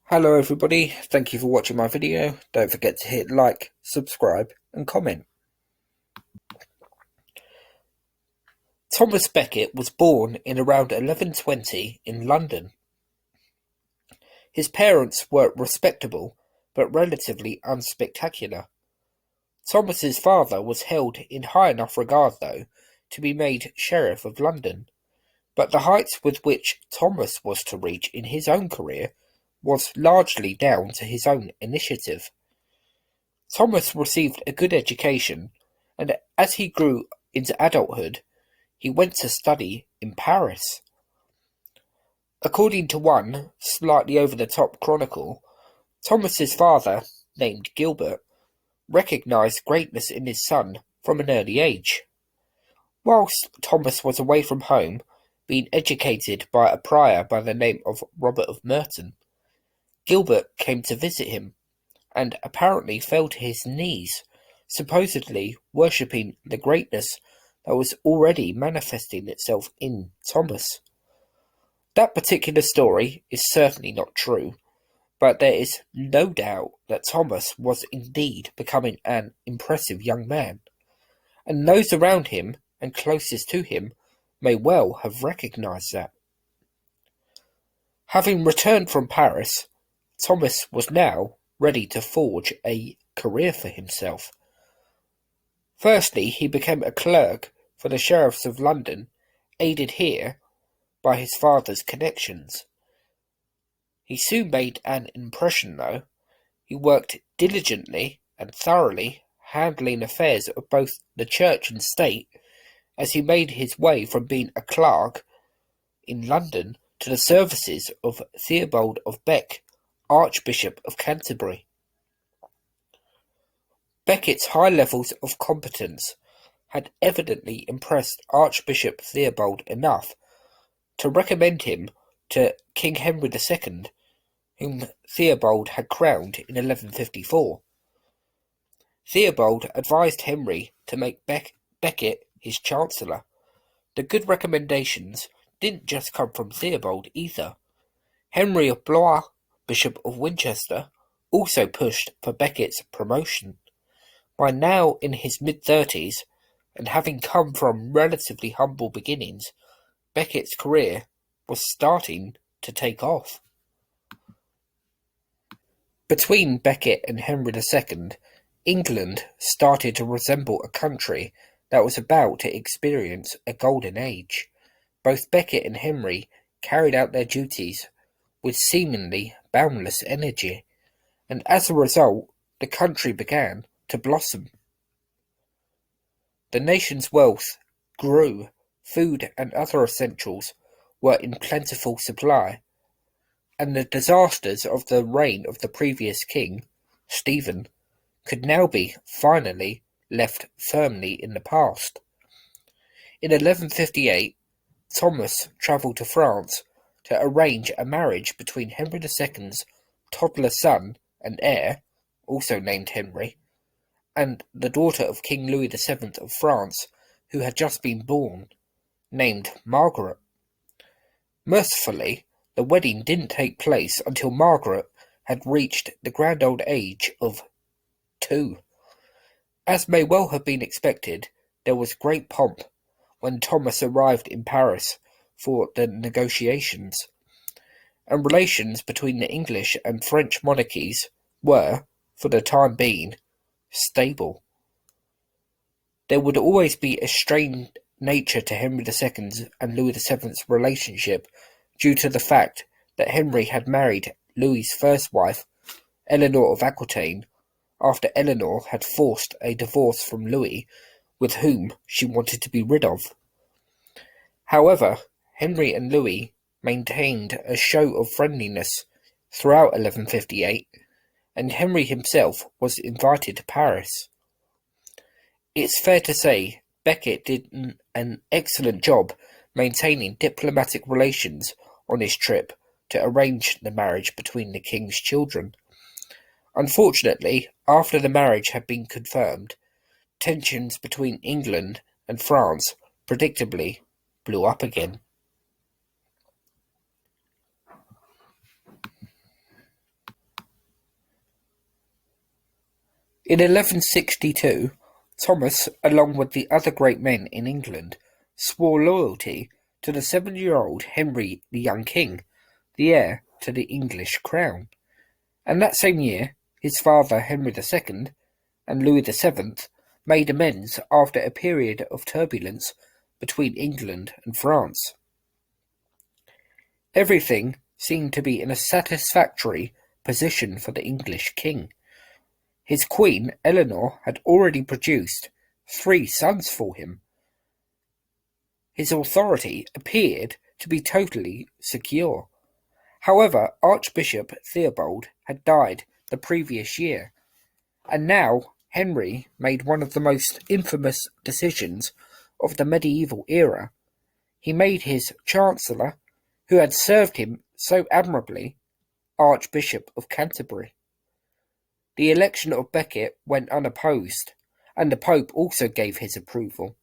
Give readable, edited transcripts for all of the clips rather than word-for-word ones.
Hello everybody, thank you for watching my video. Don't forget to hit like, subscribe and comment. Thomas Becket was born in around 1120 in London. His parents were respectable but relatively unspectacular. Thomas's father was held in high enough regard though to be made Sheriff of London, but the heights with which Thomas was to reach in his own career was largely down to his own initiative. Thomas received a good education, and as he grew into adulthood, he went to study in Paris. According to one slightly over-the-top chronicle, Thomas's father, named Gilbert, recognized greatness in his son from an early age. Whilst Thomas was away from home, being educated by a prior by the name of Robert of Merton, Gilbert came to visit him, and apparently fell to his knees, supposedly worshipping the greatness that was already manifesting itself in Thomas. That particular story is certainly not true, but there is no doubt that Thomas was indeed becoming an impressive young man, and those around him and closest to him may well have recognized that. Having returned from Paris, Thomas was now ready to forge a career for himself. Firstly, he became a clerk for the sheriffs of London, aided here by his father's connections. He soon made an impression though. He worked diligently and thoroughly, handling affairs of both the church and state, as he made his way from being a clerk in London to the services of Theobald of Bec, Archbishop of Canterbury. Becket's high levels of competence had evidently impressed Archbishop Theobald enough to recommend him to King Henry II, whom Theobald had crowned in 1154. Theobald advised Henry to make Becket his chancellor. The good recommendations didn't just come from Theobald either. Henry of Blois, Bishop of Winchester, also pushed for Becket's promotion. By now in his mid-30s, and having come from relatively humble beginnings, Becket's career was starting to take off. Between Becket and Henry II, England started to resemble a country that was about to experience a golden age. Both Becket and Henry carried out their duties with seemingly boundless energy, and as a result, the country began to blossom. The nation's wealth grew, food and other essentials were in plentiful supply, and the disasters of the reign of the previous king, Stephen, could now be finally left firmly in the past. In 1158, Thomas travelled to France to arrange a marriage between Henry II's toddler son and heir, also named Henry, and the daughter of King Louis VII of France, who had just been born, named Margaret. Mercifully, the wedding didn't take place until Margaret had reached the grand old age of 2. As may well have been expected, there was great pomp when Thomas arrived in Paris for the negotiations, and relations between the English and French monarchies were, for the time being, stable. There would always be a strained nature to Henry II's and Louis VII's relationship due to the fact that Henry had married Louis's first wife, Eleanor of Aquitaine, after Eleanor had forced a divorce from Louis, with whom she wanted to be rid of. However, Henry and Louis maintained a show of friendliness throughout 1158, and Henry himself was invited to Paris. It's fair to say Becket did an excellent job maintaining diplomatic relations on his trip to arrange the marriage between the king's children. Unfortunately, after the marriage had been confirmed, tensions between England and France predictably blew up again. In 1162, Thomas, along with the other great men in England, swore loyalty to the 7-year-old Henry the young king, the heir to the English crown. And that same year, his father Henry II and Louis VII made amends after a period of turbulence between England and France. Everything seemed to be in a satisfactory position for the English king. His queen, Eleanor, had already produced 3 sons for him. His authority appeared to be totally secure. However, Archbishop Theobald had died the previous year, and now Henry made one of the most infamous decisions of the medieval era. He made his chancellor, who had served him so admirably, Archbishop of Canterbury. The election of Becket went unopposed, and the Pope also gave his approval.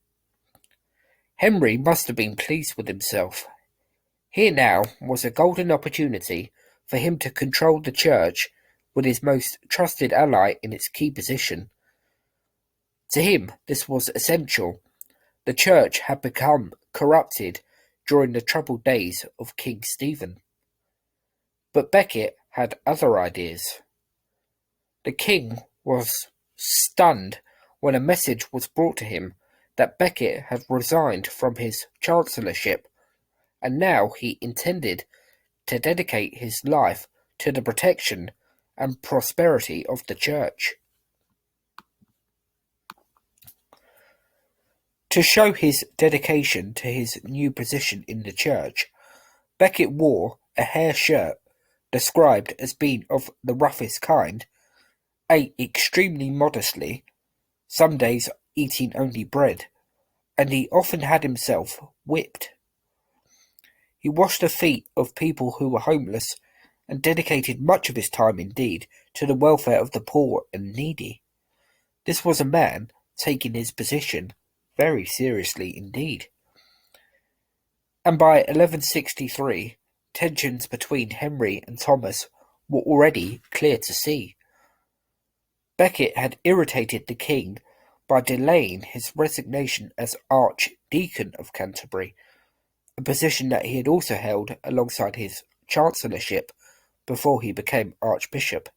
Henry must have been pleased with himself. Here now was a golden opportunity for him to control the Church with his most trusted ally in its key position. To him, this was essential. The Church had become corrupted during the troubled days of King Stephen. But Becket had other ideas. The king was stunned when a message was brought to him that Becket had resigned from his chancellorship, and now he intended to dedicate his life to the protection and prosperity of the Church. To show his dedication to his new position in the Church, Becket wore a hair shirt described as being of the roughest kind, ate extremely modestly, some days eating only bread, and he often had himself whipped. He washed the feet of people who were homeless, and dedicated much of his time indeed to the welfare of the poor and needy. This was a man taking his position very seriously indeed. And by 1163, tensions between Henry and Thomas were already clear to see. Becket had irritated the king by delaying his resignation as Archdeacon of Canterbury, a position that he had also held alongside his chancellorship before he became archbishop.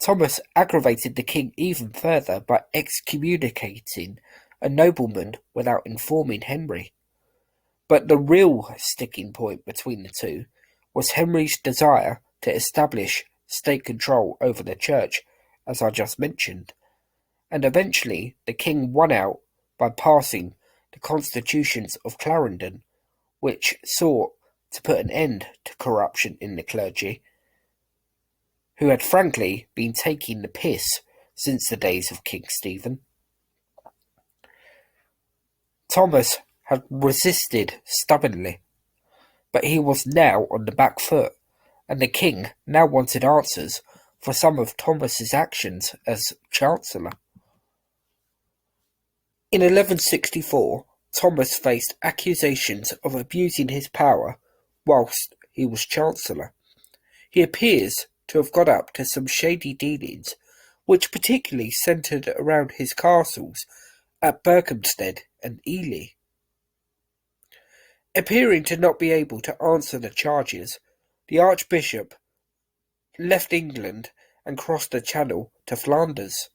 Thomas aggravated the king even further by excommunicating a nobleman without informing Henry. But the real sticking point between the two was Henry's desire to establish state control over the Church, as I just mentioned, and eventually the king won out by passing the Constitutions of Clarendon, which sought to put an end to corruption in the clergy, who had frankly been taking the piss since the days of King Stephen. Thomas had resisted stubbornly, but he was now on the back foot, and the king now wanted answers for some of Thomas's actions as chancellor. In 1164, Thomas faced accusations of abusing his power whilst he was chancellor. He appears to have got up to some shady dealings, which particularly centred around his castles at Berkhamsted and Ely. Appearing to not be able to answer the charges, the Archbishop left England and crossed the Channel to Flanders.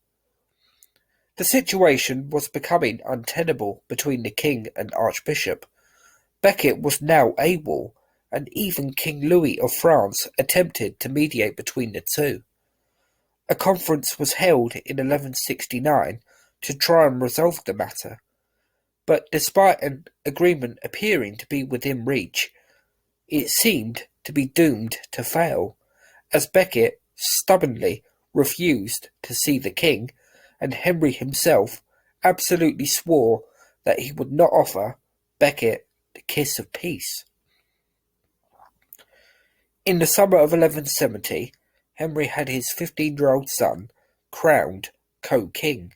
The situation was becoming untenable between the king and Archbishop. Becket was now AWOL, and even King Louis of France attempted to mediate between the two. A conference was held in 1169 to try and resolve the matter, but despite an agreement appearing to be within reach, it seemed to be doomed to fail, as Becket stubbornly refused to see the king, and Henry himself absolutely swore that he would not offer Becket the kiss of peace. In the summer of 1170, Henry had his 15-year-old son crowned co-king.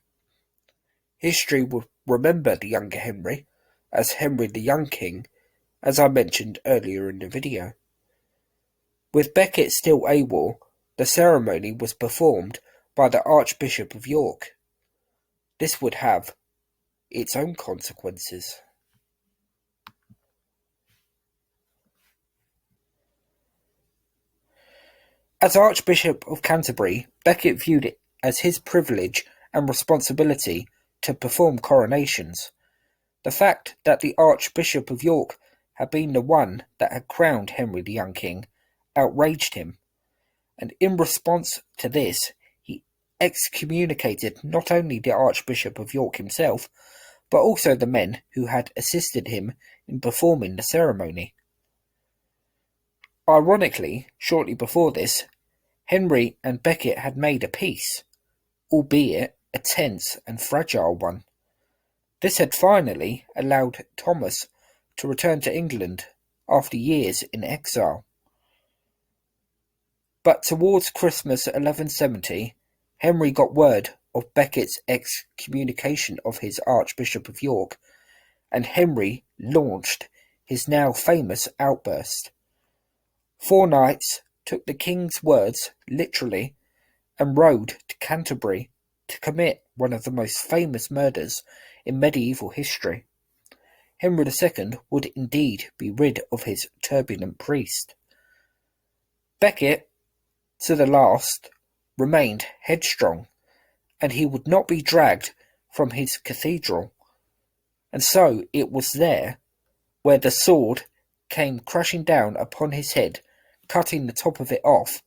History will remember the younger Henry as Henry the Young King, as I mentioned earlier in the video. With Becket still AWOL, the ceremony was performed by the Archbishop of York. This would have its own consequences. As Archbishop of Canterbury, Becket viewed it as his privilege and responsibility to perform coronations. The fact that the Archbishop of York had been the one that had crowned Henry the young king outraged him, and in response to this, he excommunicated not only the Archbishop of York himself, but also the men who had assisted him in performing the ceremony. Ironically, shortly before this, Henry and Becket had made a peace, albeit a tense and fragile one. This had finally allowed Thomas to return to England after years in exile. But towards Christmas 1170, Henry got word of Becket's excommunication of his Archbishop of York, and Henry launched his now famous outburst. 4 knights took the king's words literally and rode to Canterbury to commit one of the most famous murders in medieval history. Henry II would indeed be rid of his turbulent priest. Becket, to the last, remained headstrong, and he would not be dragged from his cathedral. And so it was there where the sword came crashing down upon his head, cutting the top of it off,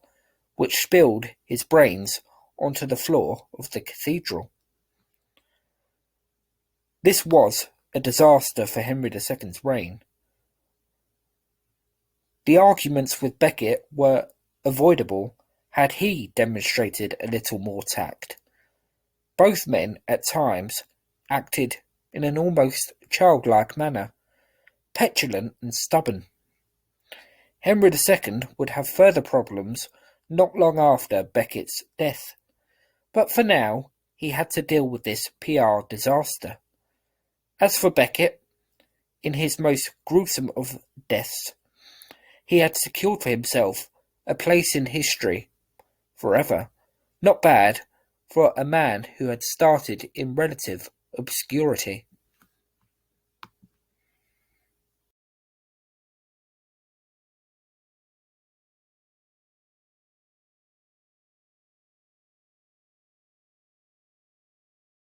which spilled his brains onto the floor of the cathedral. This was a disaster for Henry II's reign. The arguments with Becket were avoidable had he demonstrated a little more tact. Both men at times acted in an almost childlike manner, petulant and stubborn. Henry II would have further problems not long after Becket's death, but for now he had to deal with this PR disaster. As for Becket, in his most gruesome of deaths, he had secured for himself a place in history forever. Not bad for a man who had started in relative obscurity.